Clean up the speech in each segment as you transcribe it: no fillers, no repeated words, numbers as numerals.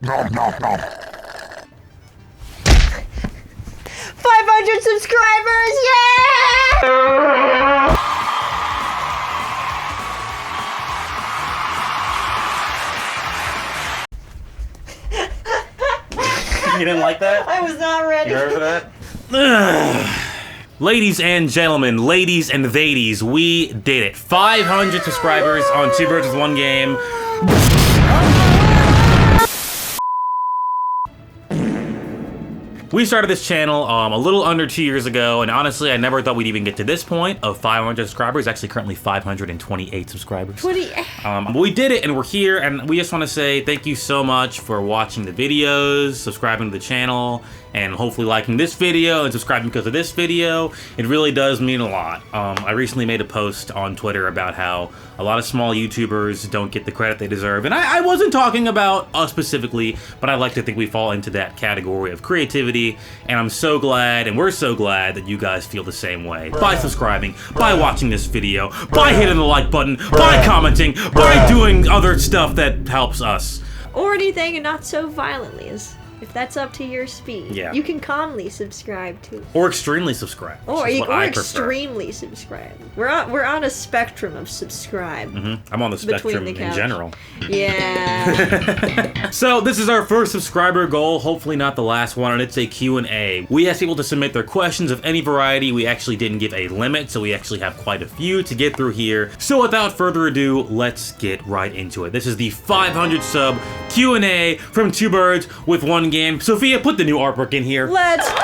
500 subscribers! Yeah! You didn't like that? I was not ready. You ready for that? Ladies and gentlemen, ladies and ladies, we did it. 500 subscribers on Two Birds with One Game. We started this channel a little under 2 years ago, and honestly, I never thought we'd even get to this point of 500 subscribers. Actually, currently 528 subscribers. 28. But we did it, and we're here, and we just want to say thank you so much for watching the videos, subscribing to the channel, and hopefully liking this video and subscribing because of this video. It really does mean a lot. I recently made a post on Twitter about how a lot of small YouTubers don't get the credit they deserve, and I wasn't talking about us specifically, but I like to think we fall into that category of creativity, and I'm so glad, and we're so glad that you guys feel the same way. By subscribing, by watching this video, by hitting the like button, by commenting, by doing other stuff that helps us. Or anything, and not so violently, as if that's up to your speed. Yeah. You can calmly subscribe to. Or extremely subscribe. Or extremely subscribe. We're on a spectrum of subscribe. I'm on the spectrum in general. Yeah. So this is our first subscriber goal, hopefully not the last one, and it's a Q&A. We asked people to submit their questions of any variety. We actually didn't give a limit, so we actually have quite a few to get through here. So without further ado, let's get right into it. This is the 500 sub Q&A from Two Birds with One Game. Sophia, put the new artwork in here. Let's go!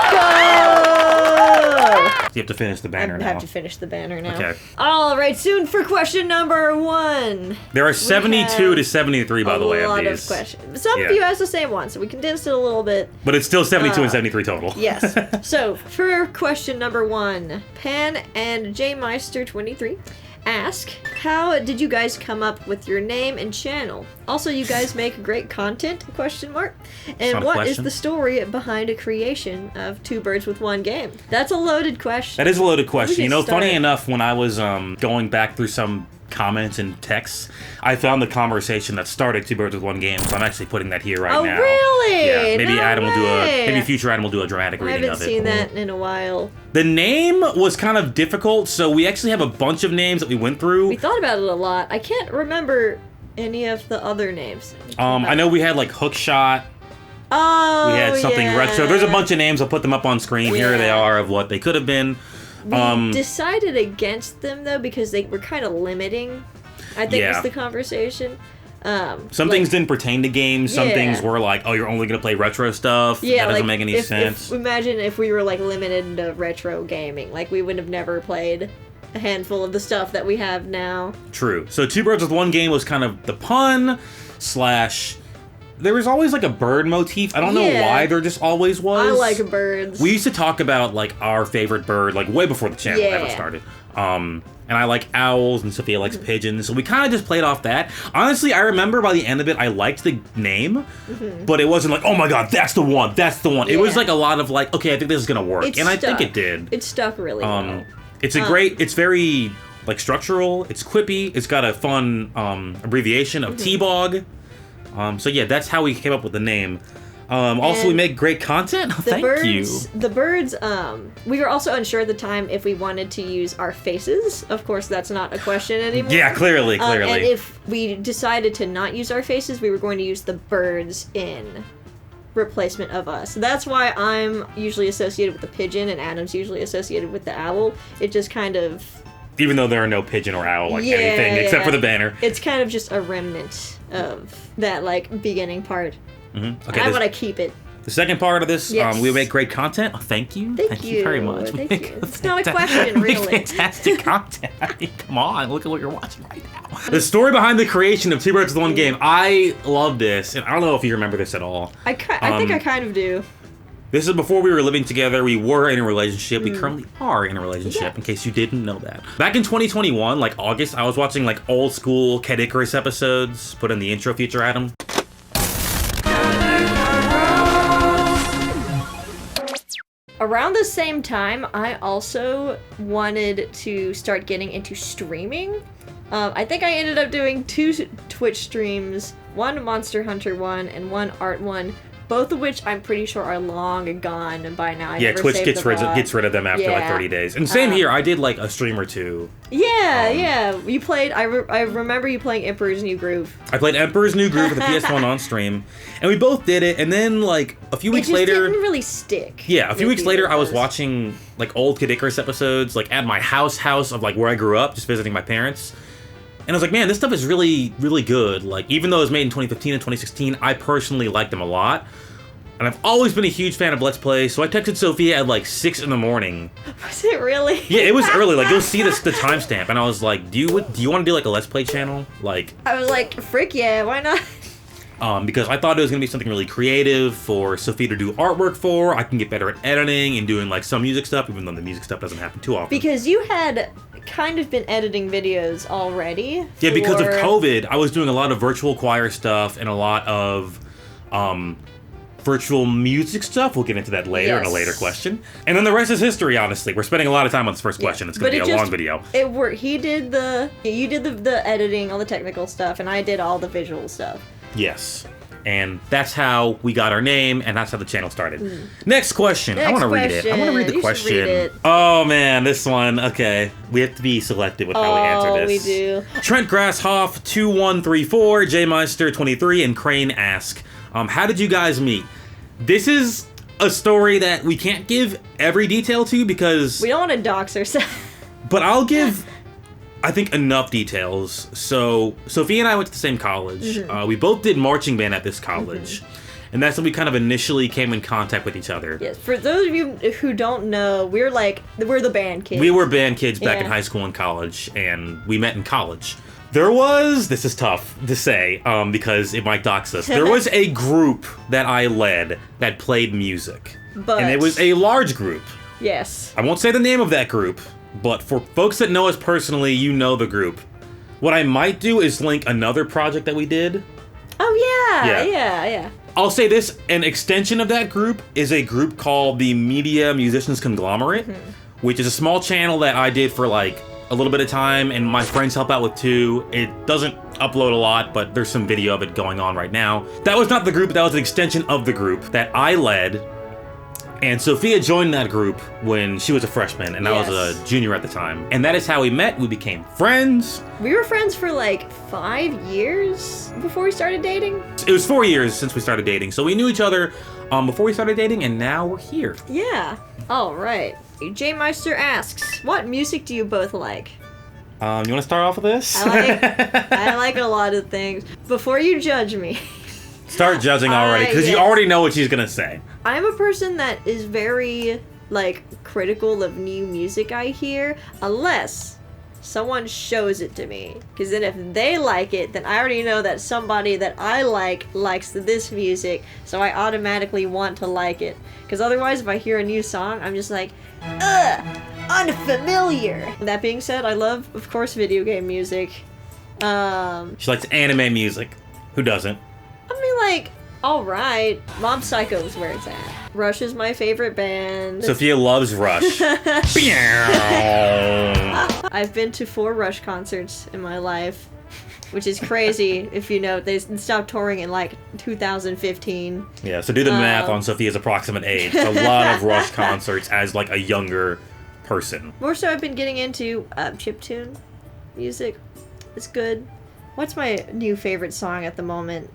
You have to finish the banner now. I have to finish the banner now. Okay. All right, soon for question number 1. There are 72 to 73, by the way, of these. A lot of questions. Some of you asked the same one, so we condensed it a little bit. But it's still 72 and 73 total. Yes. So, for question number 1, Pan and J Meister 23 ask, how did you guys come up with your name and channel? Also, you guys make great content, question mark. And what is the story behind a creation of Two Birds with One Game? That's a loaded question. That is a loaded question. You know, funny enough, when I was going back through some comments and texts, I found the conversation that started Two Birds with One Game, so I'm actually putting that here right now. Oh, really? Yeah, maybe No Adam way. will do maybe future Adam will do a dramatic reading of it. I haven't seen that in a while. The name was kind of difficult, so we actually have a bunch of names that we went through. We thought about it a lot. I can't remember any of the other names. I know we had like Hookshot. Oh, we had something retro. There's a bunch of names. I'll put them up on screen. Here they are of what they could have been. We decided against them though because they were kind of limiting. I think was the conversation. Some things didn't pertain to games. Some things were like, oh, you're only gonna play retro stuff. Yeah, that doesn't make any sense. Imagine if we were like limited to retro gaming, like we would have never played a handful of the stuff that we have now. True. So Two Birds with One Game was kind of the pun / there was always like a bird motif. I don't know why there just always was. I like birds. We used to talk about like our favorite bird like way before the channel ever started. And I like owls and Sophia likes pigeons. So we kind of just played off that. Honestly, I remember by the end of it, I liked the name, but it wasn't like, oh my god, that's the one, that's the one. It was like a lot of like, okay, I think this is gonna work. I think it did. It stuck really well. It's a great, it's very like structural, it's quippy, it's got a fun abbreviation of T-Bog. So yeah, that's how we came up with the name. Also, we make great content. Thank you. The birds, we were also unsure at the time if we wanted to use our faces. Of course, that's not a question anymore. Yeah, clearly. And if we decided to not use our faces, we were going to use the birds in replacement of us. That's why I'm usually associated with the pigeon and Adam's usually associated with the owl. It just kind of... Even though there are no pigeon or owl like anything except for the banner. It's kind of just a remnant of that like beginning part. Okay, I want to keep it. The second part of this, we make great content. Oh, thank you. Thank you very much. Thank you. It's not a question, really. Fantastic content. I mean, come on, look at what you're watching right now. The story behind the creation of Two Birds with One Game. I love this, and I don't know if you remember this at all. I think I kind of do. This is before we were living together. We were in a relationship. We currently are in a relationship, in case you didn't know that. Back in 2021, like August, I was watching like old school Ked Icarus episodes. Put in the intro feature, Adam. Around the same time, I also wanted to start getting into streaming. I think I ended up doing 2 Twitch streams one Monster Hunter one, and one art one. Both of which I'm pretty sure are long gone by now. Twitch gets rid of them after like 30 days. And same here, I did like a stream or two. Yeah. You played, I remember you playing Emperor's New Groove. I played Emperor's New Groove with the PS1 on stream. And we both did it. And then like a few weeks later. It didn't really stick. Yeah, a few weeks later I was watching like old Kid Icarus episodes like at my house of like where I grew up, just visiting my parents. And I was like, man, this stuff is really, really good. Like, even though it was made in 2015 and 2016, I personally liked them a lot. And I've always been a huge fan of Let's Play, so I texted Sophia at like 6 in the morning. Was it really? Yeah, it was early. Like, you'll see the timestamp. And I was like, do you want to do like a Let's Play channel? Like, I was like, frick yeah, why not? Because I thought it was going to be something really creative for Sophia to do artwork for. I can get better at editing and doing like some music stuff, even though the music stuff doesn't happen too often. Because you had kind of been editing videos already. Yeah, because of COVID, I was doing a lot of virtual choir stuff and a lot of virtual music stuff. We'll get into that later in a later question. And then the rest is history, honestly. We're spending a lot of time on this first question. It's going to be a long video. It worked. You did the editing, all the technical stuff, and I did all the visual stuff. Yes. And that's how we got our name, and that's how the channel started. Next question. I want to read it. I want to read the question. Read it. Oh, man, this one. Okay. We have to be selective with how we answer this. We do. Trent Grasshoff 2134, J Meister 23, and Crane ask, how did you guys meet? This is a story that we can't give every detail to because... We don't want to dox ourselves. But I'll give... I think enough details. So, Sophia and I went to the same college. Mm-hmm. We both did marching band at this college. Mm-hmm. And that's when we kind of initially came in contact with each other. Yes, for those of you who don't know, we're the band kids. We were band kids back in high school and college, and we met in college. This is tough to say, because it might dox us. There was a group that I led that played music. And it was a large group. Yes. I won't say the name of that group. But for folks that know us personally, you know the group. What I might do is link another project that we did. Oh, yeah. I'll say this, an extension of that group is a group called the Media Musicians Conglomerate, which is a small channel that I did for like a little bit of time, and my friends help out with too. It doesn't upload a lot, but there's some video of it going on right now. That was not the group, that was an extension of the group that I led. And Sophia joined that group when she was a freshman, and I was a junior at the time. And that is how we met. We became friends. We were friends for like 5 years before we started dating. It was 4 years since we started dating. So we knew each other before we started dating, and now we're here. Yeah. All right. J Meister asks, what music do you both like? You want to start off with this? I like a lot of things. Before you judge me. Start judging already, because you already know what she's going to say. I'm a person that is very, like, critical of new music I hear, unless someone shows it to me. Because then if they like it, then I already know that somebody that I like likes this music, so I automatically want to like it. Because otherwise, if I hear a new song, I'm just like, ugh, unfamiliar. That being said, I love, of course, video game music. She likes anime music. Who doesn't? I mean, like, alright. Mob Psycho is where it's at. Rush is my favorite band. Sophia loves Rush. I've been to 4 Rush concerts in my life, which is crazy. If you know, they stopped touring in like 2015. Yeah, so do the math on Sophia's approximate age. A lot of Rush concerts as like a younger person. More so, I've been getting into chiptune music. It's good. What's my new favorite song at the moment?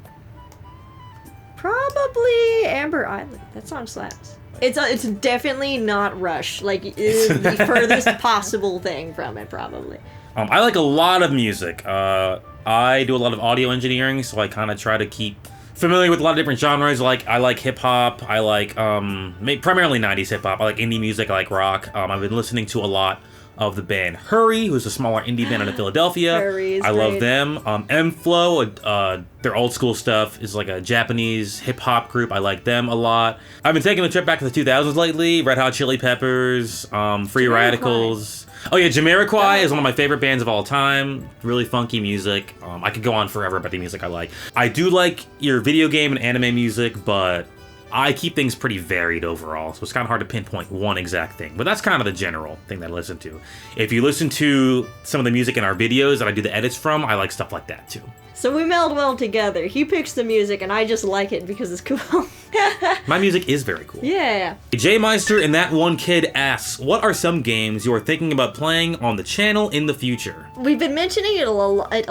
Probably Amber Island. That song slaps. It's definitely not Rush. Like, it is the furthest possible thing from it, probably. I like a lot of music. I do a lot of audio engineering, so I kind of try to keep familiar with a lot of different genres. Like, I like hip-hop. I like, primarily 90s hip-hop. I like indie music. I like rock. I've been listening to a lot of the band Hurry, who's a smaller indie band out of Philadelphia. I love them. M-Flow, their old school stuff is like a Japanese hip-hop group. I like them a lot. I've been taking a trip back to the 2000s lately. Red Hot Chili Peppers, Free Radicals. Oh yeah, Jamiroquai is one of my favorite bands of all time. Really funky music. I could go on forever about the music I like. I do like your video game and anime music, but I keep things pretty varied overall, so it's kind of hard to pinpoint one exact thing. But that's kind of the general thing that I listen to. If you listen to some of the music in our videos that I do the edits from, I like stuff like that too. So we meld well together. He picks the music, and I just like it because it's cool. My music is very cool. Yeah. J Meister and That One Kid asks, what are some games you are thinking about playing on the channel in the future? We've been mentioning it a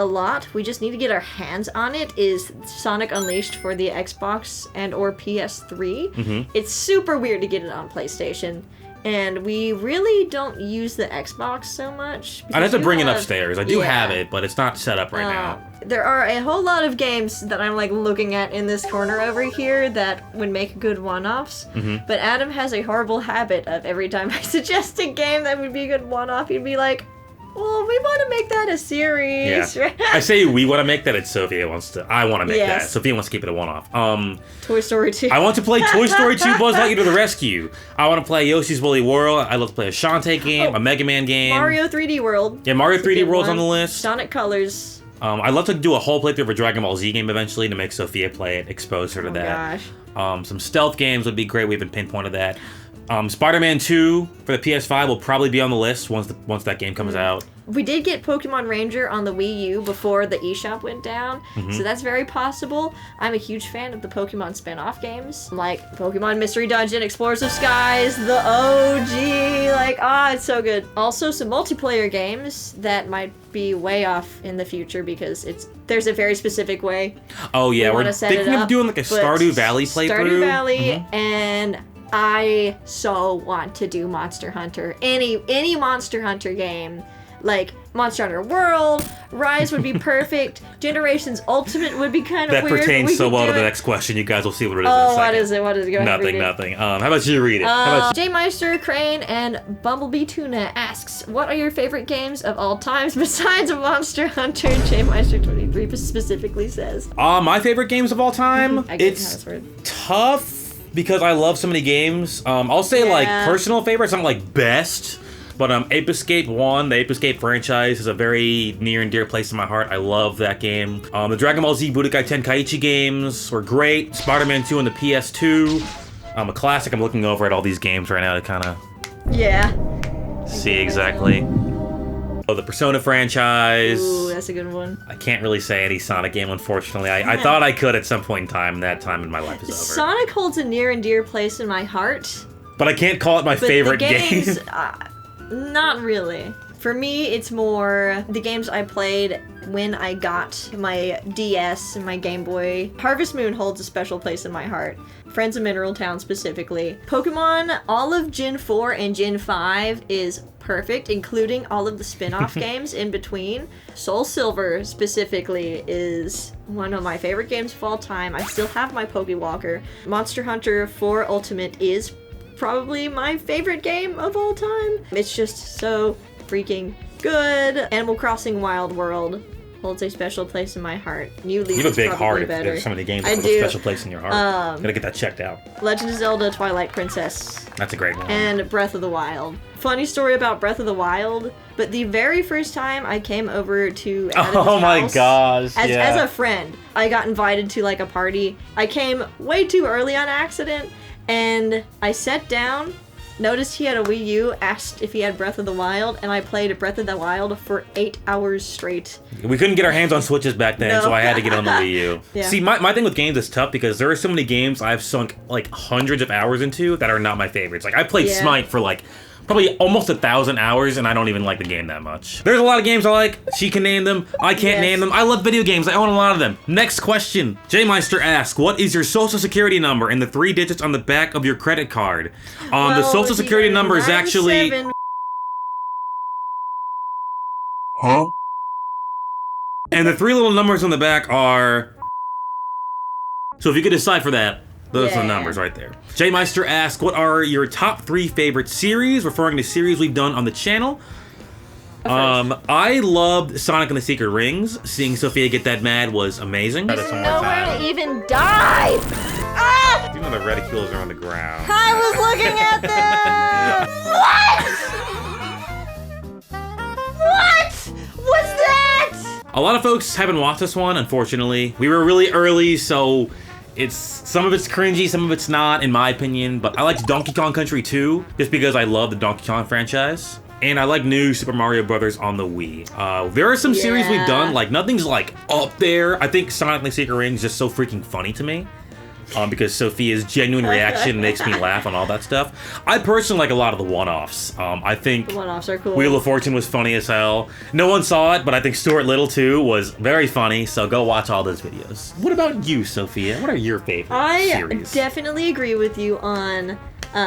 lot. We just need to get our hands on it. Is Sonic Unleashed for the Xbox and or PS3. Mm-hmm. It's super weird to get it on PlayStation. And we really don't use the Xbox so much. I'd have to bring it upstairs. I do have it, but it's not set up right now. There are a whole lot of games that I'm like looking at in this corner over here that would make good one-offs. Mm-hmm. But Adam has a horrible habit of every time I suggest a game that would be a good one-off, he'd be like, well, we want to make that a series. Yeah. I say we want to make that, it's Sophia wants to. I want to make that. Sophia wants to keep it a one-off. Toy Story 2. I want to play Toy Story 2 Buzz Lightyear to the Rescue. I want to play Yoshi's Woolly World. I love to play a Shantae game, a Mega Man game. Mario 3D World. Yeah, Mario 3D World's on the list. Sonic Colors. I'd love to do a whole playthrough of a Dragon Ball Z game eventually to make Sophia play it, expose her to that. Gosh. Some stealth games would be great. We haven't pinpointed that. Spider-Man 2 for the PS5 will probably be on the list once that game comes out. We did get Pokemon Ranger on the Wii U before the eShop went down, so that's very possible. I'm a huge fan of the Pokemon spin-off games, like Pokemon Mystery Dungeon, Explorers of Skies, the OG, it's so good. Also, some multiplayer games that might be way off in the future because there's a very specific way. Oh yeah, we're thinking of doing like a Stardew Valley playthrough. Stardew Valley, and I so want to do Monster Hunter. Any Monster Hunter game. Like, Monster Hunter World, Rise would be perfect, Generations Ultimate would be kind of weird. That pertains so well to the next question. You guys will see what it is in a second. What is it? What is it? Go ahead and read it. Nothing. How about you read it? J Meister, Crane, and Bumblebee Tuna asks, what are your favorite games of all times besides Monster Hunter? J Meister 23 specifically says. My favorite games of all time? It's tough because I love so many games. I'll say like personal favorites, not like best. But Ape Escape 1, the Ape Escape franchise, is a very near and dear place in my heart. I love that game. The Dragon Ball Z Budokai Tenkaichi games were great. Spider-Man 2 on the PS2, a classic. I'm looking over at all these games right now to kind of see exactly. Oh, the Persona franchise. Ooh, that's a good one. I can't really say any Sonic game, unfortunately. I thought I could at some point in time. That time in my life is over. Sonic holds a near and dear place in my heart. But I can't call it my favorite game. Not really. For me, it's more the games I played when I got my DS and my Game Boy. Harvest Moon holds a special place in my heart. Friends of Mineral Town specifically. Pokemon, all of Gen 4 and Gen 5 is perfect, including all of the spin-off games in between. Soul Silver specifically is one of my favorite games of all time. I still have my Pokewalker. Monster Hunter 4 Ultimate is probably my favorite game of all time. It's just so freaking good. Animal Crossing Wild World holds a special place in my heart. New Leaf. You have a big heart. Better. There's so many games that hold a special place in your heart. Gotta get that checked out. Legend of Zelda Twilight Princess. That's a great one. And Breath of the Wild. Funny story about Breath of the Wild, but the very first time I came over to Adam's house, my gosh, as a friend, I got invited to like a party. I came way too early on accident, and I sat down, noticed he had a Wii U, asked if he had Breath of the Wild, and I played Breath of the Wild for 8 hours straight. We couldn't get our hands on Switches back then, so I had to get on the Wii U. Yeah. See, my thing with games is tough because there are so many games I've sunk like hundreds of hours into that are not my favorites. Like I played Smite for like probably almost 1,000 hours, and I don't even like the game that much. There's a lot of games I like. She can name them. I can't name them. I love video games. I own a lot of them. Next question. J Meister asks, what is your social security number and the 3 digits on the back of your credit card? The social security number is actually... Huh? And the 3 little numbers on the back are... So if you could decipher that, those are the numbers right there. J Meister asks, what are your top 3 favorite series, referring to series we've done on the channel? I loved Sonic and the Secret Rings. Seeing Sophia get that mad was amazing. There's nowhere to even die! Ah! Even the reticules are on the ground. I was looking at them! What? What? What's that? A lot of folks haven't watched this one, unfortunately. We were really early, so Some of it's cringy, some of it's not, in my opinion. But I liked Donkey Kong Country 2, just because I love the Donkey Kong franchise. And I like new Super Mario Brothers on the Wii. There are some series we've done, like nothing's like up there. I think Sonic the Secret Ring is just so freaking funny to me. Because Sophia's genuine reaction makes me laugh on all that stuff. I personally like a lot of the one-offs. I think The one-offs are cool. Wheel of Fortune was funny as hell. No one saw it, but I think Stuart Little too was very funny, so go watch all those videos. What about you, Sophia? What are your favorite series? I definitely agree with you on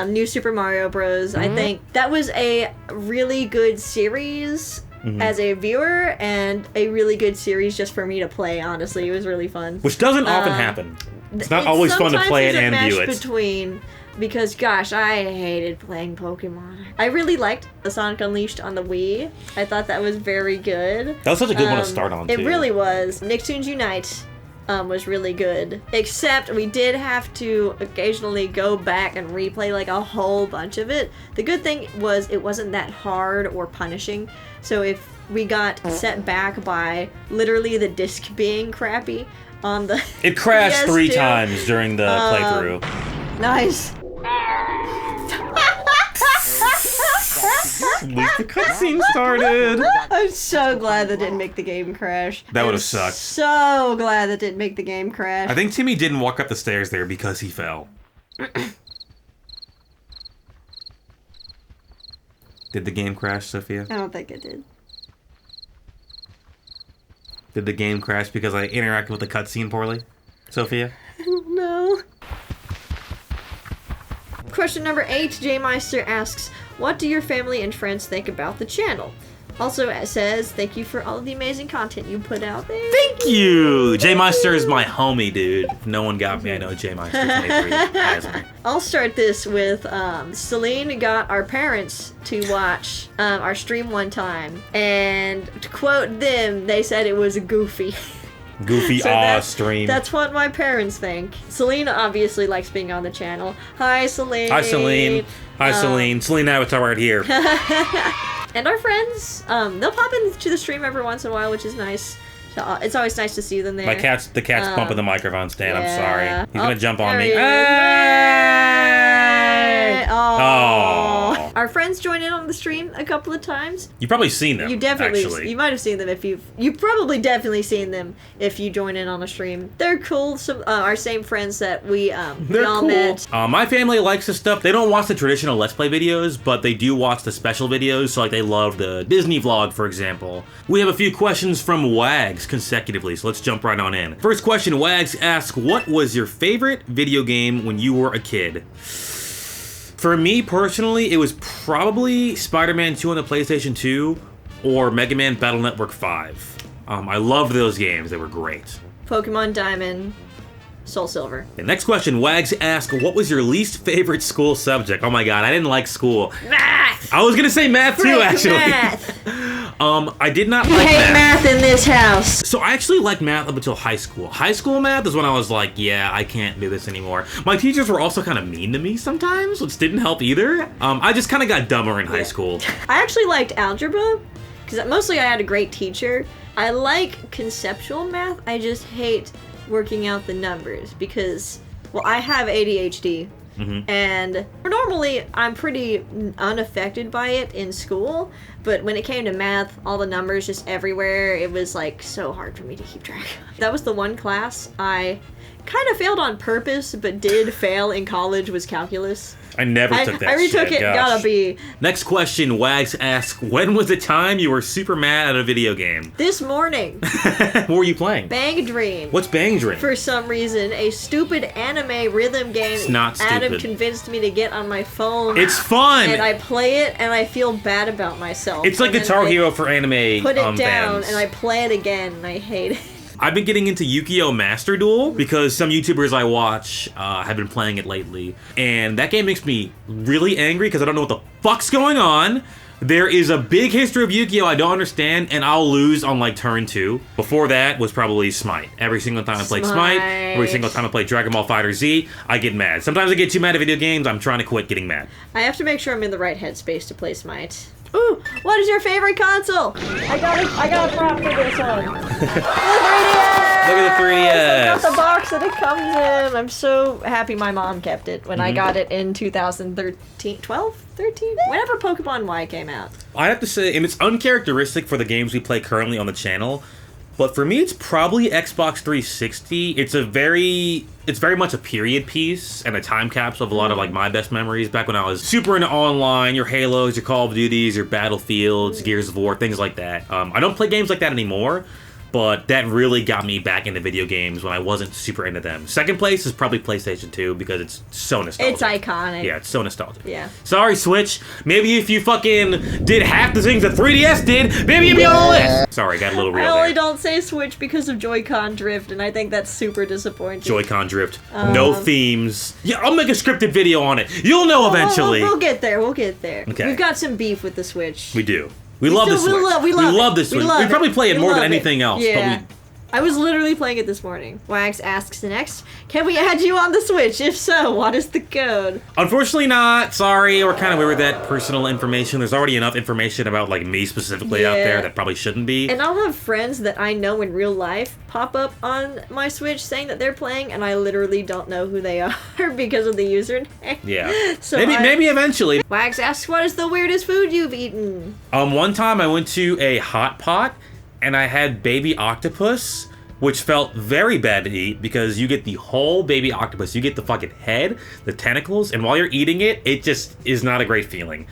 New Super Mario Bros. I think that was a really good series as a viewer, and a really good series just for me to play, honestly. It was really fun. Which doesn't often happen. It's not always fun to play it and view it. Between, because gosh, I hated playing Pokemon. I really liked the Sonic Unleashed on the Wii. I thought that was very good. That was such a good one to start on, too. It really was. Nicktoons Unite was really good. Except we did have to occasionally go back and replay like a whole bunch of it. The good thing was it wasn't that hard or punishing. So if we got set back by literally the disc being crappy on the It crashed PS2. 3 times during the playthrough. Nice. At least the cutscene started. I'm so glad that didn't make the game crash. That would have sucked. So glad that didn't make the game crash. I think Timmy didn't walk up the stairs there because he fell. Did the game crash, Sophia? I don't think it did. Did the game crash because I interacted with the cutscene poorly, Sophia? I don't know. Question number 8, J Meister asks, what do your family and friends think about the channel? Also, it says, thank you for all of the amazing content you put out there. Thank you! J Meister is my homie, dude. If no one got me, I know J Meister 23 has me. I'll start this with, Celine got our parents to watch our stream one time, and to quote them, they said it was goofy. Goofy stream. That's what my parents think. Celine obviously likes being on the channel. Hi, Celine. Hi, Celine. Hi, Celine. Celine Avatar right here. And our friends, they'll pop into the stream every once in a while, which is nice. So, it's always nice to see them there. The cat's bumping the microphone stand. I'm sorry. He's gonna jump on me. Hey! Oh. Our friends join in on the stream a couple of times. You've probably seen them. You definitely, actually. you might have seen them if you've probably definitely seen them if you join in on a stream. They're cool. Some our same friends that we all met. My family likes this stuff. They don't watch the traditional Let's Play videos, but they do watch the special videos. So like they love the Disney vlog, for example. We have a few questions from Wags consecutively, so let's jump right on in. First question, Wags asks, what was your favorite video game when you were a kid? For me, personally, it was probably Spider-Man 2 on the PlayStation 2 or Mega Man Battle Network 5. I loved those games. They were great. Pokemon Diamond, Soul Silver. The next question, Wags asks, what was your least favorite school subject? Oh my god, I didn't like school. Math! I was gonna say math too, actually. Math! I did not We like hate math in this house. So I actually liked math up until high school. High school math is when I was like, yeah, I can't do this anymore. My teachers were also kind of mean to me sometimes, which didn't help either. I just kind of got dumber in high school. I actually liked algebra, because mostly I had a great teacher. I like conceptual math, I just hate working out the numbers, because, well, I have ADHD. And normally I'm pretty unaffected by it in school, but when it came to math, all the numbers just everywhere, it was like so hard for me to keep track. That was the one class I kind of failed on purpose, but did fail in college, was calculus. I never took that I retook shit. it, got a B. Next question, Wags asks, when was the time you were super mad at a video game? This morning. What were you playing? Bang Dream. What's Bang Dream? For some reason, a stupid anime rhythm game. It's not stupid. Adam convinced me to get on my phone. It's fun! And I play it, and I feel bad about myself. It's like Guitar Hero for anime put it down, fans. and I play it again, and I hate it. I've been getting into Yu-Gi-Oh! Master Duel because some YouTubers I watch have been playing it lately. And that game makes me really angry because I don't know what the fuck's going on. There is a big history of Yu-Gi-Oh! I don't understand, and I'll lose on like turn 2. Before that was probably Smite. Every single time I played Smite, every single time I played Dragon Ball FighterZ, I get mad. Sometimes I get too mad at video games, I'm trying to quit getting mad. I have to make sure I'm in the right headspace to play Smite. Ooh, what is your favorite console? I got a prop for this one. The 3DS! Look at the 3DS. I got the box that it comes in. I'm so happy my mom kept it when I got it in 2013, 12, 13? Whenever Pokemon Y came out. I have to say, and it's uncharacteristic for the games we play currently on the channel, but for me, it's probably Xbox 360. It's very much a period piece and a time capsule of a lot of like my best memories back when I was super into online, your Halos, your Call of Duties, your Battlefields, Gears of War, things like that. I don't play games like that anymore, but that really got me back into video games when I wasn't super into them. Second place is probably PlayStation 2 because it's so nostalgic. It's iconic. Yeah, it's so nostalgic. Yeah. Sorry, Switch. Maybe if you fucking did half the things that 3DS did, maybe you'd be on the list. Sorry, got a little real I there. only don't say Switch because of Joy-Con drift, and I think that's super disappointing. Joy-Con drift. No themes. Yeah, I'll make a scripted video on it. You'll know eventually. We'll get there. We'll get there. Okay. We've got some beef with the Switch. We do. We love this Switch. We love this Switch. love We probably play it We more than love anything else. Yeah. But I was literally playing it this morning. Wags asks next, can we add you on the Switch? If so, what is the code? unfortunately not. Sorry, we're kind of weird with that personal information. There's already enough information about like me specifically out there that probably shouldn't be. And I'll have friends that I know in real life pop up on my Switch saying that they're playing, and I literally don't know who they are because of the username. Yeah. So maybe eventually. Wags asks, what is the weirdest food you've eaten? One time I went to a hot pot and I had baby octopus, which felt very bad to eat because you get the whole baby octopus. You get the fucking head, the tentacles, and while you're eating it, it just is not a great feeling.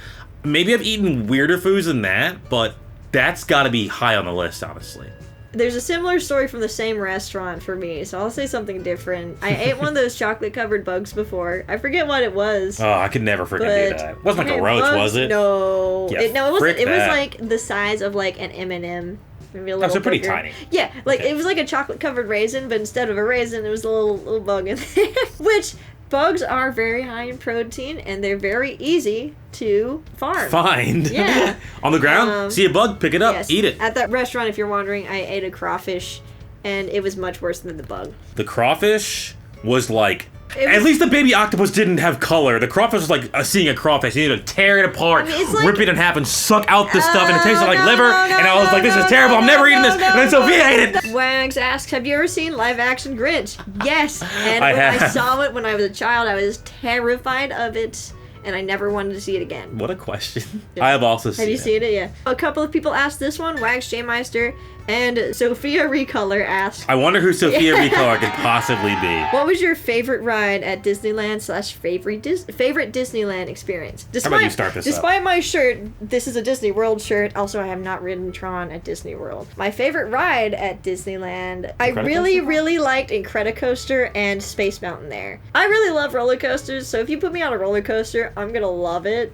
Maybe I've eaten weirder foods than that, but that's gotta be high on the list, honestly. There's a similar story from the same restaurant for me, so I'll say something different. I ate one of those chocolate-covered bugs before. I forget what it was. Oh, I could never freaking do that. It wasn't like a roach, was it? No. Yeah, it wasn't. It was that. like the size of like an M&M. Maybe a little so pretty bigger. tiny. Yeah, like Okay. it was like a chocolate-covered raisin, but instead of a raisin, it was a little bug in there. Which, bugs are very high in protein, and they're very easy to farm. Find. Yeah. On the ground, see a bug, pick it up, Yes. eat it. At that restaurant, if you're wondering, I ate a crawfish, and it was much worse than the bug. The crawfish was like... At least the baby octopus didn't have color. The crawfish was like seeing a crawfish. You need to tear it apart, I mean, it's like- rip it in half, and suck out the stuff, and it tasted like no, liver. no, and I was like, this is terrible. I'm never eating this. And then Sophia ate it. Wags asks, have you ever seen live action Grinch? Yes. And I when I have. saw it when I was a child, I was terrified of it, and I never wanted to see it again. What a question. I have also seen it. Have you seen it? Yeah. A couple of people asked this one, Wags J Meister, and Sophia Recolor asked, I wonder who Sophia Recolor could possibly be. what was your favorite ride at Disneyland / favorite Disneyland experience? How about you start this up? Despite my shirt, this is a Disney World shirt. Also, I have not ridden Tron at Disney World. My favorite ride at Disneyland, I really liked Incredicoaster and Space Mountain there. I really love roller coasters, so if you put me on a roller coaster, I'm gonna love it.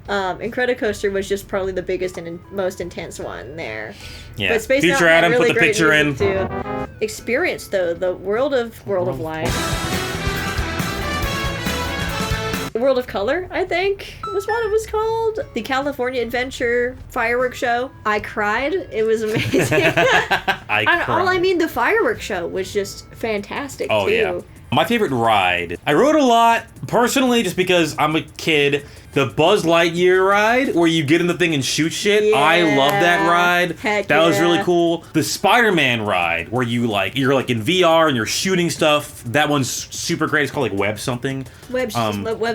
Incredicoaster was just probably the biggest and most intense one there. Yeah. But Space Future Mountain had Adam, really put the great picture in. music too. Experience though, the World of Light. World of Color, I think, was what it was called. The California Adventure fireworks show. I cried. It was amazing. All I mean, the fireworks show was just fantastic Oh, too. yeah. My favorite ride. I rode a lot, personally, just because I'm a kid. The Buzz Lightyear ride, where you get in the thing and shoot shit. I love that ride. Heck that was really yeah. cool. The Spider-Man ride, where you're in VR and you're shooting stuff. That one's super great. It's called like Web something. Web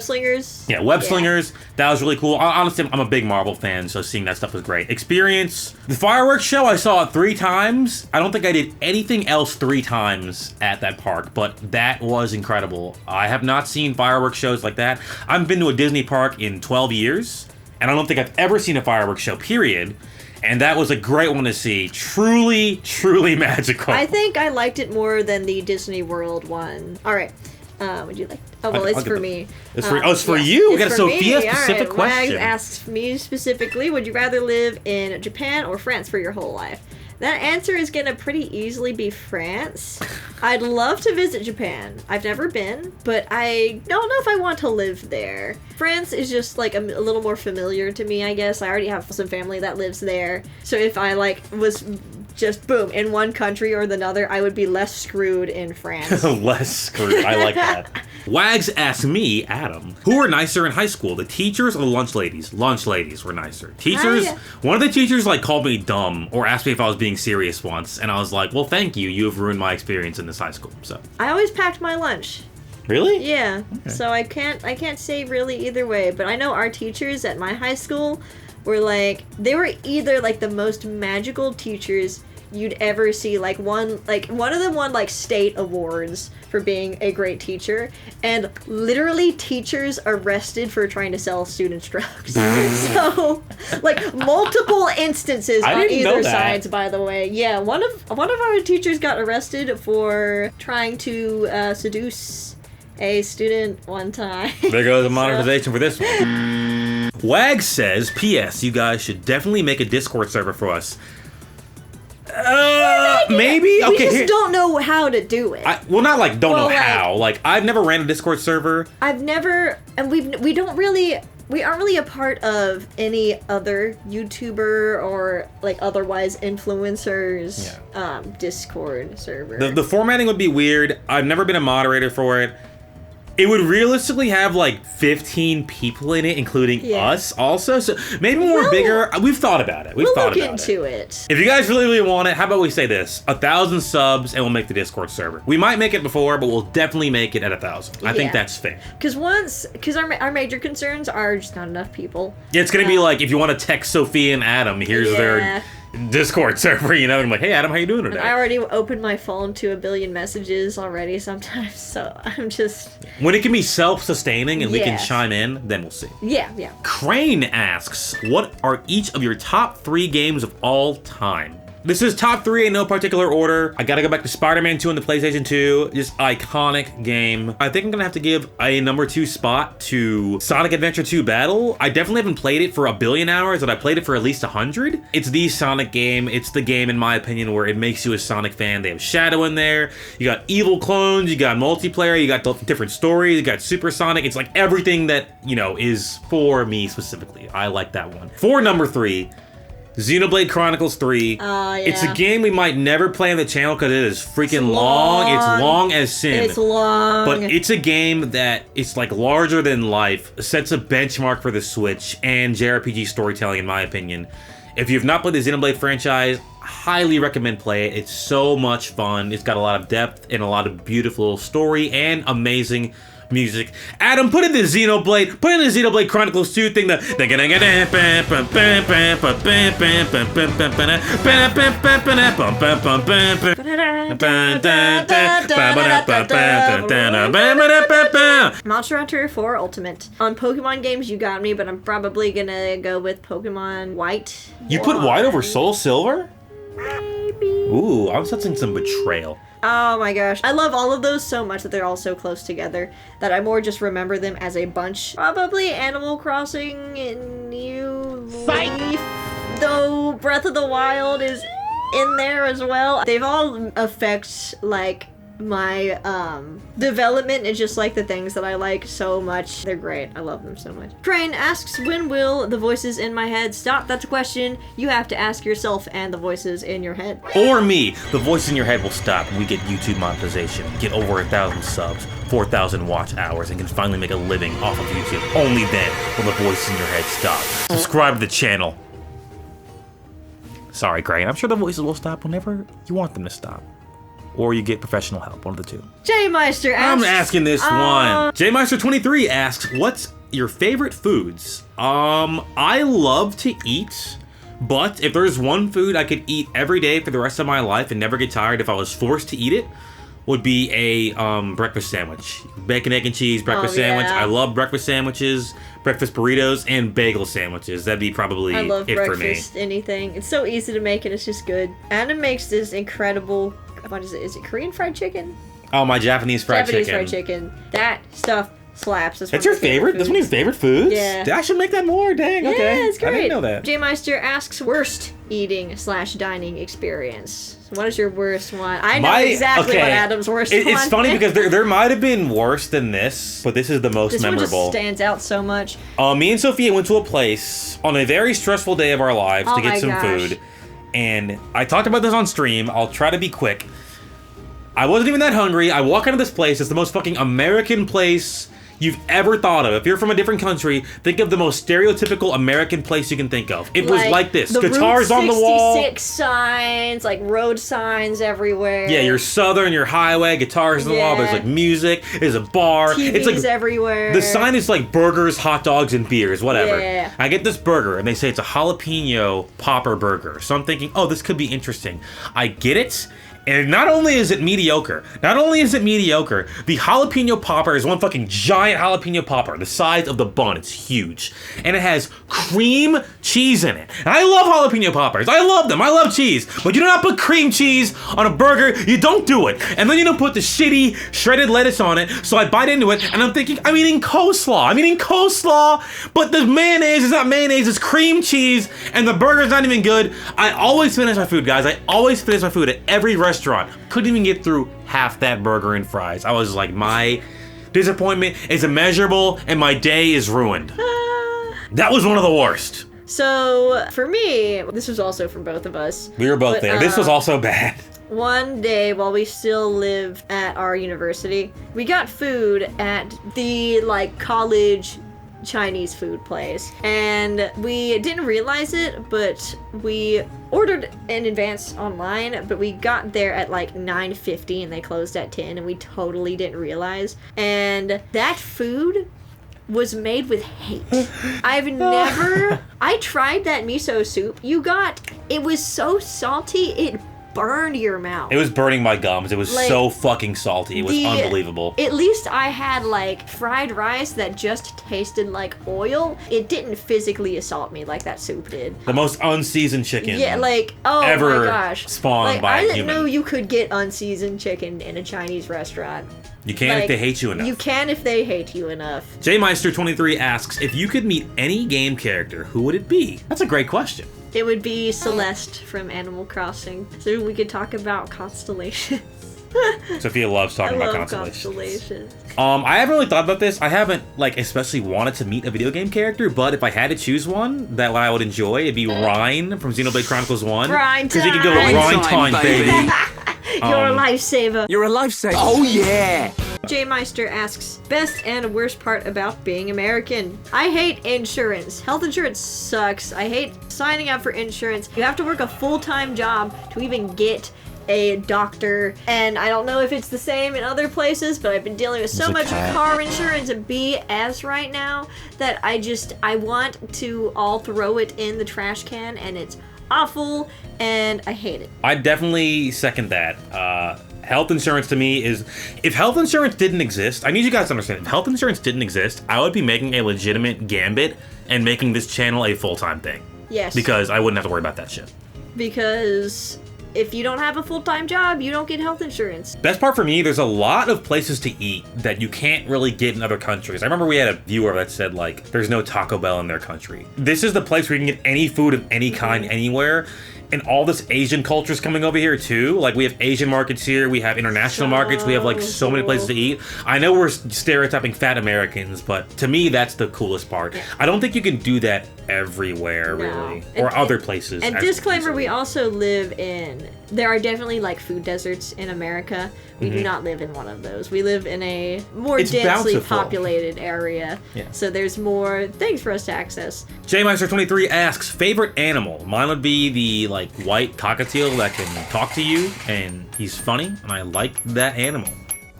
slingers. Yeah, Web Slingers. That was really cool. Honestly, I'm a big Marvel fan, so seeing that stuff was great. Experience. The fireworks show, I saw it 3 times. I don't think I did anything else 3 times at that park, but that was incredible. I have not seen fireworks shows like that. I've been to a Disney park in 12 years, and I don't think I've ever seen a fireworks show, period. And that was a great one to see. Truly, truly magical. I think I liked it more than the Disney World one. All right. Would you like? Oh well, it's for me. It's for you. We got a Sophia me. specific All right. question. Wags asks me specifically: would you rather live in Japan or France for your whole life? That answer is gonna pretty easily be France. I'd love to visit Japan. I've never been, but I don't know if I want to live there. France is just like a little more familiar to me, I guess. I already have some family that lives there. So if I was just boom, in one country or another, I would be less screwed in France. Less screwed. I like that. Wags asked me, Adam, who were nicer in high school, the teachers or the lunch ladies? Lunch ladies were nicer. Teachers, one of the teachers like called me dumb or asked me if I was being serious once, and I was like, well, thank you. You have ruined my experience in this high school. So I always packed my lunch. Really? Yeah. Okay. So I can't say really either way, but I know our teachers at my high school were like, they were either like the most magical teachers you'd ever see. Like one of them won like state awards for being a great teacher, and literally teachers arrested for trying to sell students drugs. So like multiple instances on either sides, by the way. Yeah, one of our teachers got arrested for trying to seduce a student one time. There goes the monetization for this one. Wag says, P.S. You guys should definitely make a Discord server for us. Maybe? We just don't know how to do it. Don't know how. Like, I've never ran a Discord server. I've never, and we aren't really a part of any other YouTuber or like otherwise influencers Discord server. The formatting would be weird. I've never been a moderator for it. It would realistically have like 15 people in it, including us also. So maybe more bigger. We've thought about it. We'll look into it. If you guys really want it, how about we say this? 1,000 subs and we'll make the Discord server. We might make it before, but we'll definitely make it at 1,000. I think that's fair. Because our major concerns are just not enough people. Yeah, it's going to be like, if you want to text Sophia and Adam, here's their Discord server, and I'm like, hey Adam, how you doing today? And I already opened my phone to 1 billion messages already sometimes, so I'm just... When it can be self-sustaining and we can chime in, then we'll see. Yeah. Crane asks, what are each of your top 3 games of all time? This is top 3 in no particular order. I gotta go back to Spider-Man 2 on the PlayStation 2. Just iconic game. I think I'm gonna have to give a number 2 spot to Sonic Adventure 2 Battle. I definitely haven't played it for 1 billion hours, but I played it for at least 100. It's the Sonic game. It's the game, in my opinion, where it makes you a Sonic fan. They have Shadow in there. You got evil clones. You got multiplayer. You got different stories. You got Super Sonic. It's like everything that, is for me specifically. I like that one. For number 3, Xenoblade Chronicles 3. It's a game we might never play on the channel because it is freaking long. It's long as sin. It's long. But it's a game that it's like larger than life, sets a benchmark for the Switch and JRPG storytelling, in my opinion. If you've not played the Xenoblade franchise, highly recommend play it. It's so much fun. It's got a lot of depth and a lot of beautiful story and amazing music. Adam, put in the Xenoblade Chronicles 2 thing. Monster Hunter 4 Ultimate. On Pokemon games, you got me, but I'm probably gonna go with Pokemon White. You put White over Soul Silver? Maybe. Ooh, I'm sensing some betrayal. Oh my gosh. I love all of those so much that they're all so close together that I more just remember them as a bunch. Probably Animal Crossing and New Leaf, though Breath of the Wild is in there as well. They've all affect like my development and just like the things that I like so much. They're great. I love them so much. Crane asks, when will the voices in my head stop? That's a question you have to ask yourself and the voices in your head. Or me. The voice in your head will stop when we get YouTube monetization, get over 1,000 subs, 4,000 watch hours, and can finally make a living off of YouTube. Only then will the voice in your head stop. Subscribe to the channel. Sorry, Crane. I'm sure the voices will stop whenever you want them to stop. Or you get professional help, one of the two. J Meister asks... I'm asking this one. J Meister 23 asks, what's your favorite foods? I love to eat, but if there's one food I could eat every day for the rest of my life and never get tired if I was forced to eat it, would be a breakfast sandwich. Bacon, egg, and cheese breakfast sandwich. I love breakfast sandwiches, breakfast burritos, and bagel sandwiches. That'd be probably I love it breakfast, for me. Anything. It's so easy to make and it's just good. Adam makes this incredible... What is it? Is it Korean fried chicken? Oh, my Japanese fried chicken. Japanese fried chicken. That stuff slaps. That's your favorite? That's one of your favorite foods? Yeah. I should make that more. Dang, yeah, okay. It's great. I didn't know that. J Meister asks, worst eating/dining experience. What is your worst one? I know exactly what Adam's worst one is. It's funny because there might have been worse than this, but this is the most memorable. This one just stands out so much. Me and Sophia went to a place on a very stressful day of our lives to get some food. And I talked about this on stream. I'll try to be quick. I wasn't even that hungry. I walk into this place. It's the most fucking American place you've ever thought of. If you're from a different country, think of the most stereotypical American place you can think of. It was like this. The Guitars Route on the wall. 66 signs, like road signs everywhere. Yeah, your southern, your highway, guitars on the wall. There's like music. There's a bar. TVs it's like everywhere. The sign is like burgers, hot dogs, and beers, whatever. Yeah. I get this burger, and they say it's a jalapeno popper burger. So I'm thinking, oh, this could be interesting. I get it. And not only is it mediocre, the jalapeno popper is one fucking giant jalapeno popper, the size of the bun. It's huge. And it has cream cheese in it. And I love jalapeno poppers. I love them. I love cheese. But you do not put cream cheese on a burger. You don't do it. And then you don't put the shitty shredded lettuce on it. So I bite into it, and I'm thinking, I'm eating coleslaw. But the mayonnaise is not mayonnaise. It's cream cheese, and the burger's not even good. I always finish my food, guys. I always finish my food at every restaurant. Couldn't even get through half that burger and fries. I was like, my disappointment is immeasurable and my day is ruined. That was one of the worst. So, for me, this was also from both of us. We were both there. This was also bad. One day, while we still lived at our university, we got food at the, like, college Chinese food place, and we didn't realize it, but we ordered in advance online, but we got there at like 9:50 and they closed at 10, and we totally didn't realize. And that food was made with hate. I tried that miso soup you got. It was so salty, it burned your mouth. It was burning my gums. It was like, so fucking salty. It was unbelievable. At least I had like fried rice that just tasted like oil. It didn't physically assault me like that soup did. The most unseasoned chicken. Yeah, like, oh ever my gosh. Spawned by a human. I didn't know you could get unseasoned chicken in a Chinese restaurant. You can if they hate you enough. You can if they hate you enough. JMeister23 asks, if you could meet any game character, who would it be? That's a great question. It would be Celeste from Animal Crossing, so we could talk about constellations. Sophia loves talking about constellations. I haven't really thought about this. I haven't, like, especially wanted to meet a video game character, but if I had to choose one that I would enjoy, it'd be Rhine from Xenoblade Chronicles 1. Rhine time! Because he could go Rhine time, baby. You're a lifesaver. You're a lifesaver. Oh, yeah. J Meister asks, best and worst part about being American. I hate insurance. Health insurance sucks. I hate signing up for insurance. You have to work a full-time job to even get a doctor, and I don't know if it's the same in other places, but I've been dealing with so much car insurance and BS right now that I want to all throw it in the trash can, and it's awful, and I hate it. I definitely second that. Health insurance to me is, if health insurance didn't exist, I need you guys to understand, if health insurance didn't exist, I would be making a legitimate gambit and making this channel a full-time thing. Yes. Because I wouldn't have to worry about that shit. Because if you don't have a full-time job, you don't get health insurance. Best part for me, there's a lot of places to eat that you can't really get in other countries. I remember we had a viewer that said, like, there's no Taco Bell in their country. This is the place where you can get any food of any kind anywhere. And all this Asian culture is coming over here too. Like, we have Asian markets here, we have international markets, we have like so many places to eat. I know we're stereotyping fat Americans, but to me that's the coolest part. Yeah. I don't think you can do that everywhere, really, or other places. And disclaimer, we also live in, there are definitely like food deserts in America. We do not live in one of those. We live in a more densely populated area. Yeah. So there's more things for us to access. JMeister23 asks, favorite animal? Mine would be the like white cockatiel that can talk to you, and he's funny, and I like that animal.